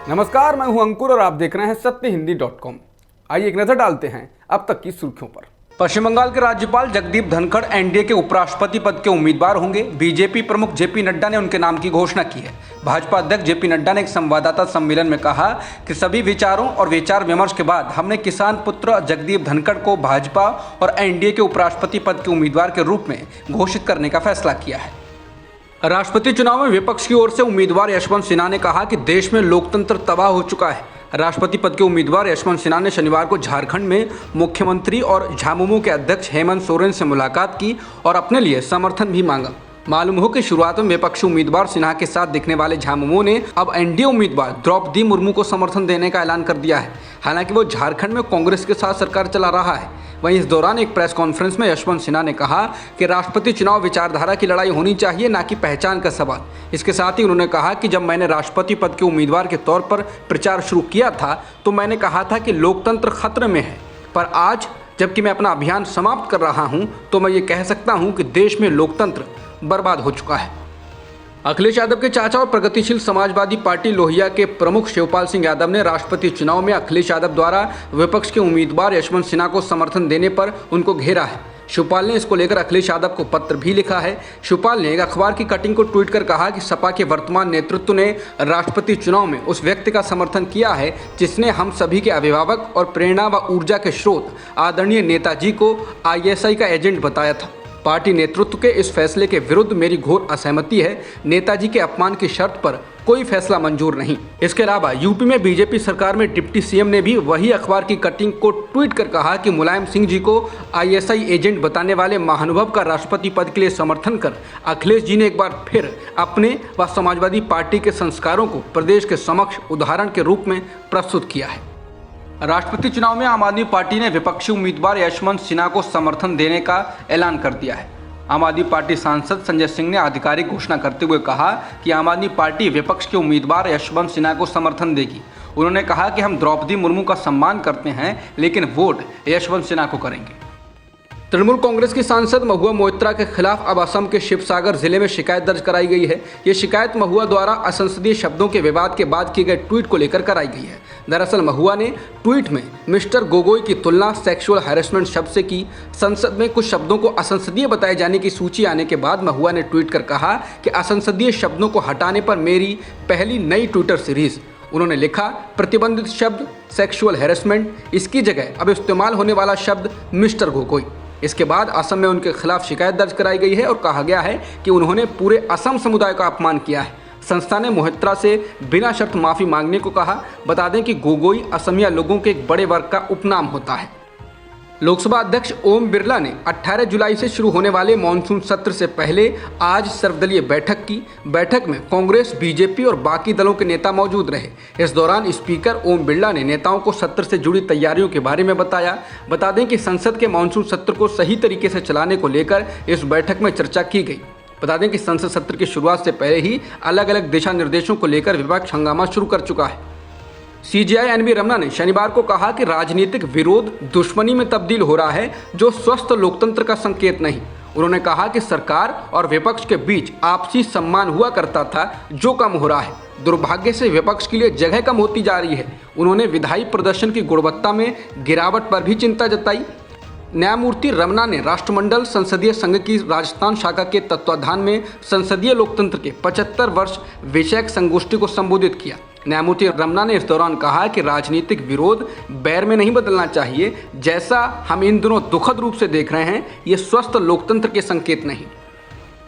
नमस्कार, मैं हूं अंकुर और आप देख रहे हैं सत्यहिंदी.com। आइए एक नजर डालते हैं अब तक की सुर्खियों पर। पश्चिम बंगाल के राज्यपाल जगदीप धनखड़ एनडीए के उपराष्ट्रपति पद के उम्मीदवार होंगे। बीजेपी प्रमुख जेपी नड्डा ने उनके नाम की घोषणा की है। भाजपा अध्यक्ष जेपी नड्डा ने एक संवाददाता सम्मेलन में कहा कि सभी विचारों और विचार विमर्श के बाद हमने किसान पुत्र जगदीप धनखड़ को भाजपा और एनडीए के उपराष्ट्रपति पद के उम्मीदवार के रूप में घोषित करने का फैसला किया है। राष्ट्रपति चुनाव में विपक्ष की ओर से उम्मीदवार यशवंत सिन्हा ने कहा कि देश में लोकतंत्र तबाह हो चुका है। राष्ट्रपति पद के उम्मीदवार यशवंत सिन्हा ने शनिवार को झारखंड में मुख्यमंत्री और झामुमो के अध्यक्ष हेमंत सोरेन से मुलाकात की और अपने लिए समर्थन भी मांगा। मालूम हो कि शुरुआत में विपक्षी उम्मीदवार सिन्हा के साथ दिखने वाले झामुमो ने अब एनडीए उम्मीदवार द्रौपदी मुर्मू को समर्थन देने का ऐलान कर दिया है। हालांकि वो झारखंड में कांग्रेस के साथ सरकार चला रहा है। वहीं इस दौरान एक प्रेस कॉन्फ्रेंस में यशवंत सिन्हा ने कहा कि राष्ट्रपति चुनाव विचारधारा की लड़ाई होनी चाहिए, ना कि पहचान का सवाल। इसके साथ ही उन्होंने कहा कि जब मैंने राष्ट्रपति पद के उम्मीदवार के तौर पर प्रचार शुरू किया था तो मैंने कहा था कि लोकतंत्र खतरे में है, पर आज जबकि मैं अपना अभियान समाप्त कर रहा हूं तो मैं ये कह सकता हूं कि देश में लोकतंत्र बर्बाद हो चुका है। अखिलेश यादव के चाचा और प्रगतिशील समाजवादी पार्टी लोहिया के प्रमुख शिवपाल सिंह यादव ने राष्ट्रपति चुनाव में अखिलेश यादव द्वारा विपक्ष के उम्मीदवार यशवंत सिन्हा को समर्थन देने पर उनको घेरा है। शिवपाल ने इसको लेकर अखिलेश यादव को पत्र भी लिखा है। शिवपाल ने एक अखबार की कटिंग को ट्वीट कर कहा कि सपा के वर्तमान नेतृत्व ने राष्ट्रपति चुनाव में उस व्यक्ति का समर्थन किया है जिसने हम सभी के अभिभावक और प्रेरणा व ऊर्जा के स्रोत आदरणीय नेताजी को आईएसआई का एजेंट बताया था। पार्टी नेतृत्व के इस फैसले के विरुद्ध मेरी घोर असहमति है। नेताजी के अपमान की शर्त पर कोई फैसला मंजूर नहीं। इसके अलावा यूपी में बीजेपी सरकार में डिप्टी सीएम ने भी वही अखबार की कटिंग को ट्वीट कर कहा कि मुलायम सिंह जी को आईएसआई एजेंट बताने वाले महानुभव का राष्ट्रपति पद के लिए समर्थन कर अखिलेश जी ने एक बार फिर अपने व समाजवादी पार्टी के संस्कारों को प्रदेश के समक्ष उदाहरण के रूप में प्रस्तुत किया है। राष्ट्रपति चुनाव में आम आदमी पार्टी ने विपक्षी उम्मीदवार यशवंत सिन्हा को समर्थन देने का ऐलान कर दिया है। आम आदमी पार्टी सांसद संजय सिंह ने आधिकारिक घोषणा करते हुए कहा कि आम आदमी पार्टी विपक्ष के उम्मीदवार यशवंत सिन्हा को समर्थन देगी। उन्होंने कहा कि हम द्रौपदी मुर्मू का सम्मान करते हैं, लेकिन वोट यशवंत सिन्हा को करेंगे। तृणमूल कांग्रेस की सांसद महुआ मोइत्रा के खिलाफ अब असम के शिवसागर जिले में शिकायत दर्ज कराई गई है। ये शिकायत महुआ द्वारा असंसदीय शब्दों के विवाद के बाद किए गए ट्वीट को लेकर कराई गई है। दरअसल महुआ ने ट्वीट में मिस्टर गोगोई की तुलना सेक्सुअल हैरेसमेंट शब्द से की। संसद में कुछ शब्दों को असंसदीय बताए जाने की सूची आने के बाद महुआ ने ट्वीट कर कहा कि असंसदीय शब्दों को हटाने पर मेरी पहली नई ट्विटर सीरीज। उन्होंने लिखा, प्रतिबंधित शब्द सेक्सुअल हैरेसमेंट, इसकी जगह अब इस्तेमाल होने वाला शब्द मिस्टर गोगोई। इसके बाद असम में उनके खिलाफ शिकायत दर्ज कराई गई है और कहा गया है कि उन्होंने पूरे असम समुदाय का अपमान किया है। संस्था ने मोहित्रा से बिना शर्त माफ़ी मांगने को कहा। बता दें कि गोगोई असमिया लोगों के एक बड़े वर्ग का उपनाम होता है। लोकसभा अध्यक्ष ओम बिरला ने 18 जुलाई से शुरू होने वाले मानसून सत्र से पहले आज सर्वदलीय बैठक की। बैठक में कांग्रेस, बीजेपी और बाकी दलों के नेता मौजूद रहे। इस दौरान स्पीकर ओम बिरला ने नेताओं को सत्र से जुड़ी तैयारियों के बारे में बताया। बता दें कि संसद के मानसून सत्र को सही तरीके से चलाने को लेकर इस बैठक में चर्चा की गई। बता दें कि संसद सत्र की शुरुआत से पहले ही अलग अलग दिशा निर्देशों को लेकर विपक्ष हंगामा शुरू कर चुका है। सीजेआई एनवी रमना ने शनिवार को कहा कि राजनीतिक विरोध दुश्मनी में तब्दील हो रहा है, जो स्वस्थ लोकतंत्र का संकेत नहीं। उन्होंने कहा कि सरकार और विपक्ष के बीच आपसी सम्मान हुआ करता था, जो कम हो रहा है। दुर्भाग्य से विपक्ष के लिए जगह कम होती जा रही है। उन्होंने विधायी प्रदर्शन की गुणवत्ता में गिरावट पर भी चिंता जताई। न्यायमूर्ति रमना ने राष्ट्रमंडल संसदीय संघ की राजस्थान शाखा के तत्वाधान में संसदीय लोकतंत्र के 75 वर्ष विषयक संगोष्ठी को संबोधित किया। न्यायमूर्ति रमना ने इस दौरान कहा कि राजनीतिक विरोध बैर में नहीं बदलना चाहिए। जैसा हम इन दिनों दुखद रूप से देख रहे हैं, ये स्वस्थ लोकतंत्र के संकेत नहीं।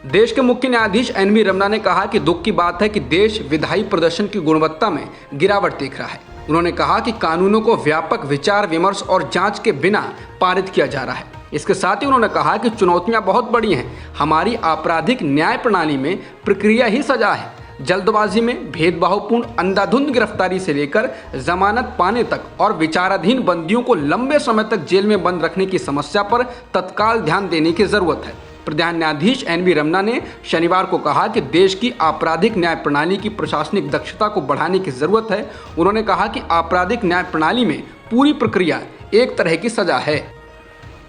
देश के मुख्य न्यायाधीश एनवी रमना ने कहा कि दुख की बात है कि देश विधायी प्रदर्शन की गुणवत्ता में गिरावट देख रहा है। उन्होंने कहा कि कानूनों को व्यापक विचार विमर्श और जांच के बिना पारित किया जा रहा है। इसके साथ ही उन्होंने कहा कि चुनौतियां बहुत बड़ी हैं। हमारी आपराधिक न्याय प्रणाली में प्रक्रिया ही सजा है। जल्दबाजी में भेदभावपूर्ण अंधाधुंध गिरफ्तारी से लेकर जमानत पाने तक और विचाराधीन बंदियों को लंबे समय तक जेल में बंद रखने की समस्या पर तत्काल ध्यान देने की जरूरत है। प्रधान न्यायाधीश एनवी रमना ने शनिवार को कहा कि देश की आपराधिक न्याय प्रणाली की प्रशासनिक दक्षता को बढ़ाने की जरूरत है। उन्होंने कहा कि आपराधिक न्याय प्रणाली में पूरी प्रक्रिया एक तरह की सजा है।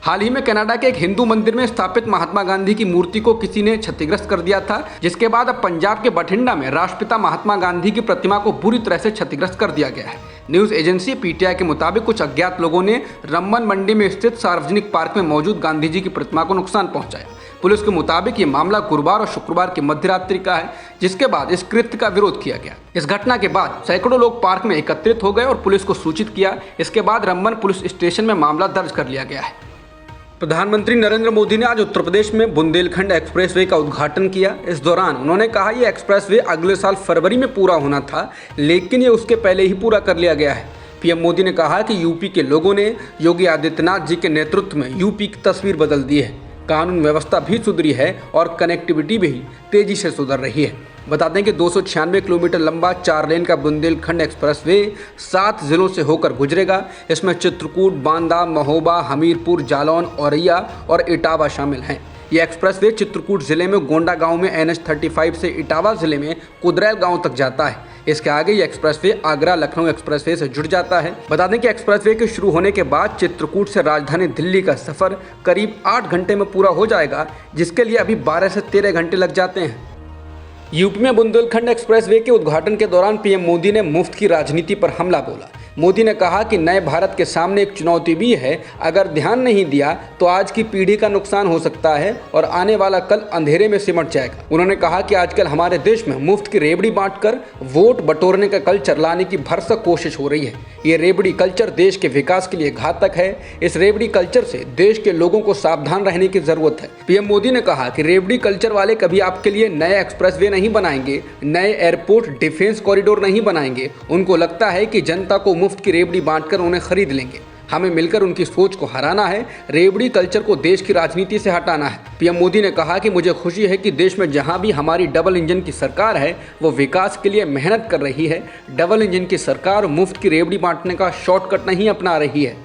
हाल ही में कनाडा के एक हिंदू मंदिर में स्थापित महात्मा गांधी की मूर्ति को किसी ने क्षतिग्रस्त कर दिया था, जिसके बाद अब पंजाब के बठिंडा में राष्ट्रपिता महात्मा गांधी की प्रतिमा को बुरी तरह से क्षतिग्रस्त कर दिया गया है। न्यूज एजेंसी पीटीआई के मुताबिक कुछ अज्ञात लोगों ने रम्मन मंडी में स्थित सार्वजनिक पार्क में मौजूद गांधी जी की प्रतिमा को नुकसान पहुंचाया। पुलिस के मुताबिक ये मामला गुरुवार और शुक्रवार की मध्यरात्रि का है, जिसके बाद इस कृत्य का विरोध किया गया। इस घटना के बाद सैकड़ों लोग पार्क में एकत्रित हो गए और पुलिस को सूचित किया। इसके बाद रम्मन पुलिस स्टेशन में मामला दर्ज कर लिया गया है। प्रधानमंत्री नरेंद्र मोदी ने आज उत्तर प्रदेश में बुंदेलखंड एक्सप्रेसवे का उद्घाटन किया। इस दौरान उन्होंने कहा यह एक्सप्रेसवे अगले साल फरवरी में पूरा होना था, लेकिन ये उसके पहले ही पूरा कर लिया गया है। पीएम मोदी ने कहा कि यूपी के लोगों ने योगी आदित्यनाथ जी के नेतृत्व में यूपी की तस्वीर बदल दी है। कानून व्यवस्था भी सुधरी है और कनेक्टिविटी भी तेजी से सुधर रही है। बता दें कि 296 किलोमीटर लंबा 4 लेन का बुंदेलखंड एक्सप्रेसवे 7 जिलों से होकर गुजरेगा। इसमें चित्रकूट, बांदा, महोबा, हमीरपुर, जालौन, औरैया और इटावा शामिल हैं। यह एक्सप्रेसवे चित्रकूट जिले में गोंडा गांव में NH-35 से इटावा जिले में कुदरैल गांव तक जाता है। इसके आगे ये एक्सप्रेसवे आगरा लखनऊ एक्सप्रेसवे से जुड़ जाता है। बता दें कि एक्सप्रेसवे के शुरू होने के बाद चित्रकूट से राजधानी दिल्ली का सफर करीब 8 घंटे में पूरा हो जाएगा, जिसके लिए अभी 12 से 13 घंटे लग जाते हैं। यूपी में बुंदेलखंड एक्सप्रेसवे के उद्घाटन के दौरान पीएम मोदी ने मुफ्त की राजनीति पर हमला बोला। मोदी ने कहा कि नए भारत के सामने एक चुनौती भी है। अगर ध्यान नहीं दिया तो आज की पीढ़ी का नुकसान हो सकता है और आने वाला कल अंधेरे में सिमट जाएगा। उन्होंने कहा कि आजकल हमारे देश में मुफ्त की रेवड़ी बांटकर वोट बटोरने का कल्चर लाने की भरसक कोशिश हो रही है। ये रेवड़ी कल्चर देश के विकास के लिए घातक है। इस रेवड़ी कल्चर से देश के लोगों को सावधान रहने की जरूरत है। पीएम मोदी ने कहा कि रेवड़ी कल्चर वाले कभी आपके लिए नए एक्सप्रेसवे नहीं बनाएंगे, नए एयरपोर्ट, डिफेंस कॉरिडोर नहीं बनाएंगे। उनको लगता है कि जनता को मुफ्त की रेवड़ी बांटकर उन्हें खरीद लेंगे। हमें मिलकर उनकी सोच को हराना है। रेवड़ी कल्चर को देश की राजनीति से हटाना है। पीएम मोदी ने कहा कि मुझे खुशी है कि देश में जहां भी हमारी डबल इंजन की सरकार है वो विकास के लिए मेहनत कर रही है। डबल इंजन की सरकार मुफ्त की रेवड़ी बांटने का शॉर्टकट नहीं अपना रही है।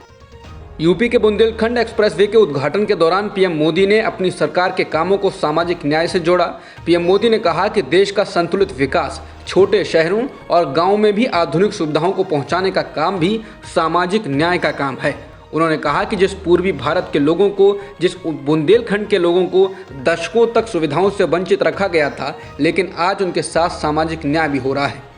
यूपी के बुंदेलखंड एक्सप्रेसवे के उद्घाटन के दौरान पीएम मोदी ने अपनी सरकार के कामों को सामाजिक न्याय से जोड़ा। पीएम मोदी ने कहा कि देश का संतुलित विकास छोटे शहरों और गांवों में भी आधुनिक सुविधाओं को पहुंचाने का काम भी सामाजिक न्याय का काम है। उन्होंने कहा कि जिस पूर्वी भारत के लोगों को, जिस बुंदेलखंड के लोगों को दशकों तक सुविधाओं से वंचित रखा गया था, लेकिन आज उनके साथ सामाजिक न्याय भी हो रहा है।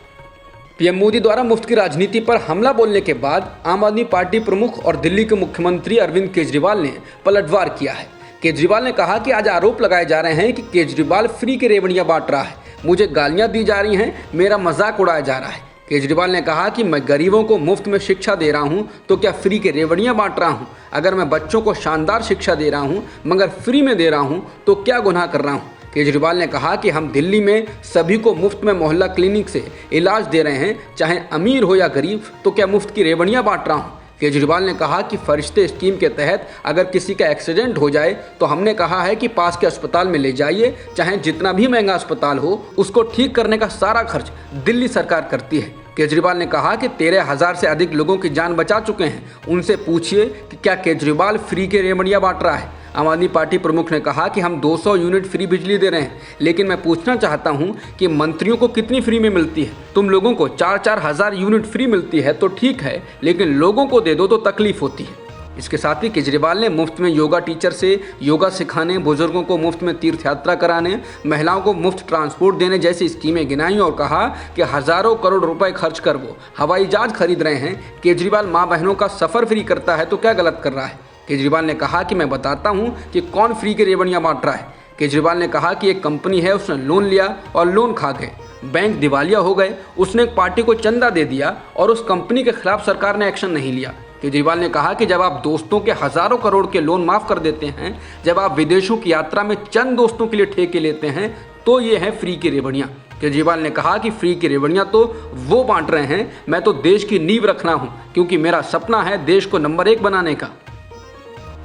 पीएम मोदी द्वारा मुफ्त की राजनीति पर हमला बोलने के बाद आम आदमी पार्टी प्रमुख और दिल्ली के मुख्यमंत्री अरविंद केजरीवाल ने पलटवार किया है। केजरीवाल ने कहा कि आज आरोप लगाए जा रहे हैं कि केजरीवाल फ्री की रेवड़ियां बांट रहा है, मुझे गालियां दी जा रही हैं, मेरा मजाक उड़ाया जा रहा है। केजरीवाल ने कहा कि मैं गरीबों को मुफ्त में शिक्षा दे रहा हूं तो क्या फ्री के रेवड़ियां बांट रहा हूं? अगर मैं बच्चों को शानदार शिक्षा दे रहा हूं मगर फ्री में दे रहा हूं तो क्या गुनाह कर रहा हूं? केजरीवाल ने कहा कि हम दिल्ली में सभी को मुफ्त में मोहल्ला क्लिनिक से इलाज दे रहे हैं, चाहे अमीर हो या गरीब, तो क्या मुफ्त की रेवड़ियां बांट रहा हूं? केजरीवाल ने कहा कि फरिश्ते स्कीम के तहत अगर किसी का एक्सीडेंट हो जाए तो हमने कहा है कि पास के अस्पताल में ले जाइए, चाहे जितना भी महंगा अस्पताल हो, उसको ठीक करने का सारा खर्च दिल्ली सरकार करती है। केजरीवाल ने कहा कि 13,000 से अधिक लोगों की जान बचा चुके हैं। उनसे पूछिए कि क्या केजरीवाल फ्री के रेवड़ियां बांट रहा है। आम आदमी पार्टी प्रमुख ने कहा कि हम 200 यूनिट फ्री बिजली दे रहे हैं, लेकिन मैं पूछना चाहता हूं कि मंत्रियों को कितनी फ्री में मिलती है? तुम लोगों को 4-4 हज़ार यूनिट फ्री मिलती है तो ठीक है, लेकिन लोगों को दे दो तो तकलीफ होती है। इसके साथ ही केजरीवाल ने मुफ्त में योगा टीचर से योगा सिखाने, बुजुर्गों को मुफ्त में तीर्थ यात्रा कराने, महिलाओं को मुफ्त ट्रांसपोर्ट देने जैसी स्कीमें गिनाई और कहा कि हजारों करोड़ रुपए खर्च कर वो हवाई जहाज खरीद रहे हैं। केजरीवाल माँ बहनों का सफ़र फ्री करता है तो क्या गलत कर रहा है? केजरीवाल ने कहा कि मैं बताता हूं कि कौन फ्री की रेवड़ियां बांट रहा है। केजरीवाल ने कहा कि एक कंपनी है, उसने लोन लिया और लोन खा गए, बैंक दिवालिया हो गए, उसने एक पार्टी को चंदा दे दिया और उस कंपनी के खिलाफ सरकार ने एक्शन नहीं लिया। केजरीवाल ने कहा कि जब आप दोस्तों के हजारों करोड़ के लोन माफ कर देते हैं, जब आप विदेशों की यात्रा में चंद दोस्तों के लिए ठेके लेते हैं, तो ये है फ्री की रेवड़ियां। केजरीवाल ने कहा कि फ्री की रेवड़ियां तो वो बांट रहे हैं, मैं तो देश की नींव रखना हूं, क्योंकि मेरा सपना है देश को नंबर 1 बनाने का।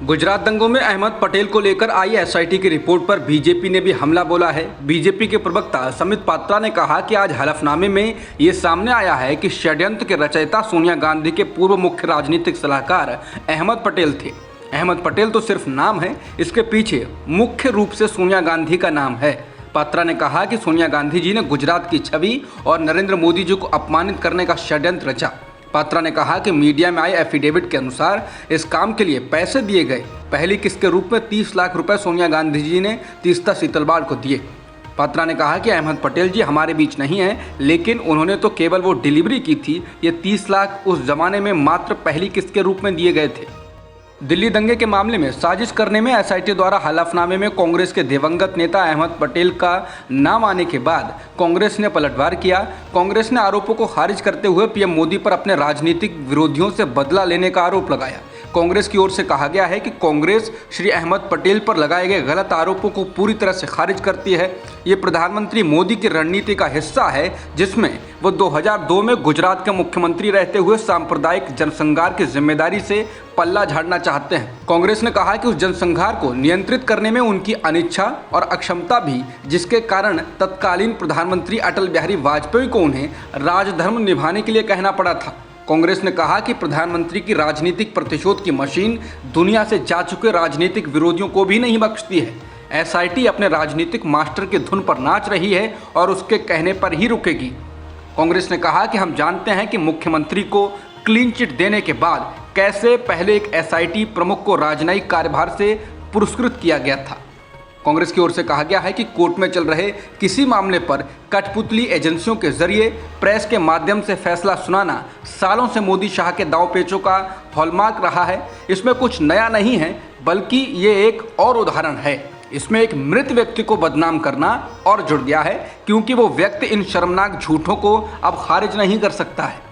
गुजरात दंगों में अहमद पटेल को लेकर आई एसआईटी की रिपोर्ट पर बीजेपी ने भी हमला बोला है। बीजेपी के प्रवक्ता समित पात्रा ने कहा कि आज हलफनामे में ये सामने आया है कि षड्यंत्र के रचयिता सोनिया गांधी के पूर्व मुख्य राजनीतिक सलाहकार अहमद पटेल थे। अहमद पटेल तो सिर्फ नाम है, इसके पीछे मुख्य रूप से सोनिया गांधी का नाम है। पात्रा ने कहा कि सोनिया गांधी जी ने गुजरात की छवि और नरेंद्र मोदी जी को अपमानित करने का षड्यंत्र रचा। पात्रा ने कहा कि मीडिया में आए एफिडेविट के अनुसार इस काम के लिए पैसे दिए गए। पहली किस्त के रूप में 30 लाख रुपए सोनिया गांधी जी ने तीस्ता सीतलवाड़ को दिए। पात्रा ने कहा कि अहमद पटेल जी हमारे बीच नहीं हैं, लेकिन उन्होंने तो केवल वो डिलीवरी की थी। ये 30 लाख उस जमाने में मात्र पहली किस्त के रूप में दिए गए थे। दिल्ली दंगे के मामले में साजिश करने में एसआईटी द्वारा हलफनामे में कांग्रेस के दिवंगत नेता अहमद पटेल का नाम आने के बाद कांग्रेस ने पलटवार किया। कांग्रेस ने आरोपों को खारिज करते हुए पीएम मोदी पर अपने राजनीतिक विरोधियों से बदला लेने का आरोप लगाया। कांग्रेस की ओर से कहा गया है कि कांग्रेस श्री अहमद पटेल पर लगाए गए गलत आरोपों को पूरी तरह से खारिज करती है। ये प्रधानमंत्री मोदी की रणनीति का हिस्सा है, जिसमें वो 2002 में गुजरात के मुख्यमंत्री रहते हुए सांप्रदायिक जनसंहार की जिम्मेदारी से पल्ला झाड़ना चाहते हैं। कांग्रेस ने कहा कि उस जनसंहार को नियंत्रित करने में उनकी अनिच्छा और अक्षमता भी, जिसके कारण तत्कालीन प्रधानमंत्री अटल बिहारी वाजपेयी को उन्हें राजधर्म निभाने के लिए कहना पड़ा था। कांग्रेस ने कहा कि प्रधानमंत्री की राजनीतिक प्रतिशोध की मशीन दुनिया से जा चुके राजनीतिक विरोधियों को भी नहीं बख्शती है। एसआईटी अपने राजनीतिक मास्टर की धुन पर नाच रही है और उसके कहने पर ही रुकेगी। कांग्रेस ने कहा कि हम जानते हैं कि मुख्यमंत्री को क्लीन चिट देने के बाद कैसे पहले एक एसआईटी प्रमुख को राजनयिक कार्यभार से पुरस्कृत किया गया था। कांग्रेस की ओर से कहा गया है कि कोर्ट में चल रहे किसी मामले पर कठपुतली एजेंसियों के जरिए प्रेस के माध्यम से फैसला सुनाना सालों से मोदी शाह के दांव-पेचों का हॉलमार्क रहा है। इसमें कुछ नया नहीं है, बल्कि ये एक और उदाहरण है। इसमें एक मृत व्यक्ति को बदनाम करना और जुड़ गया है, क्योंकि वो व्यक्ति इन शर्मनाक झूठों को अब खारिज नहीं कर सकता है।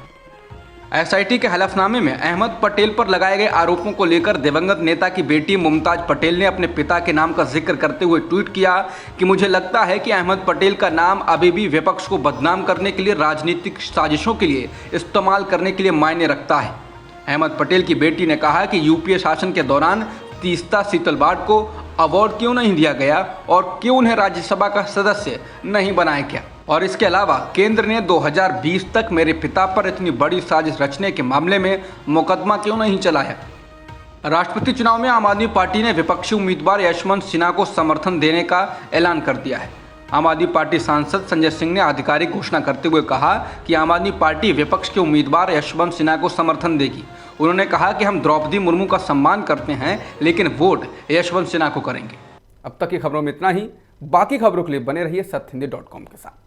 एसआईटी के हलफनामे में अहमद पटेल पर लगाए गए आरोपों को लेकर दिवंगत नेता की बेटी मुमताज पटेल ने अपने पिता के नाम का जिक्र करते हुए ट्वीट किया कि मुझे लगता है कि अहमद पटेल का नाम अभी भी विपक्ष को बदनाम करने के लिए, राजनीतिक साजिशों के लिए इस्तेमाल करने के लिए मायने रखता है। अहमद पटेल की बेटी ने कहा कि यूपीए शासन के दौरान तीस्ता सीतलवाड़ को अवार्ड क्यों नहीं दिया गया और क्यों उन्हें राज्यसभा का सदस्य नहीं बनाया गया, और इसके अलावा केंद्र ने 2020 तक मेरे पिता पर इतनी बड़ी साजिश रचने के मामले में मुकदमा क्यों नहीं चलाया। राष्ट्रपति चुनाव में आम आदमी पार्टी ने विपक्षी उम्मीदवार यशवंत सिन्हा को समर्थन देने का ऐलान कर दिया है। आम आदमी पार्टी सांसद संजय सिंह ने आधिकारिक घोषणा करते हुए कहा कि आम आदमी पार्टी विपक्ष के उम्मीदवार यशवंत सिन्हा को समर्थन देगी। उन्होंने कहा कि हम द्रौपदी मुर्मू का सम्मान करते हैं, लेकिन वोट यशवंत सिन्हा को करेंगे। अब तक की खबरों में इतना ही। बाकी खबरों के लिए बने रहिए सत्यहिंदी.com के साथ।